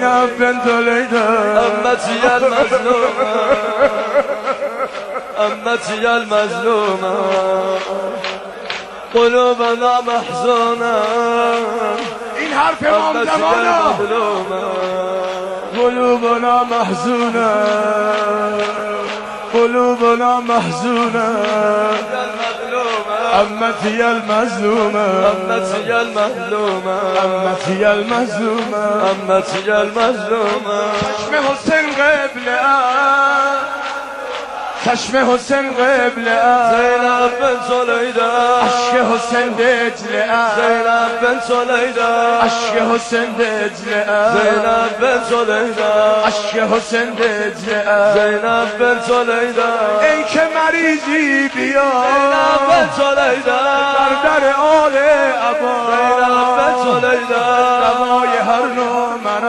زینب بنت لیلا امتي المظلومة امتي المظلومة قلوبنا محزونة این حرف امام زمانا قلوبنا محزونة قلوبنا محزونة أمتي المظلومة أمتي المظلومة أمتي المظلومة أمتي المظلومة چشم حسین قبله چشم حسین قبله زینب بنت لیلا عشق حسین دجله زینب بنت لیلا عشق حسین دجله زینب بنت لیلا عشق حسین دجله زینب بنت لیلا ای که مریضی بیا زینب بنت لیلا بر در آل عبا زینب بنت لیلا دوای هر نوع مرض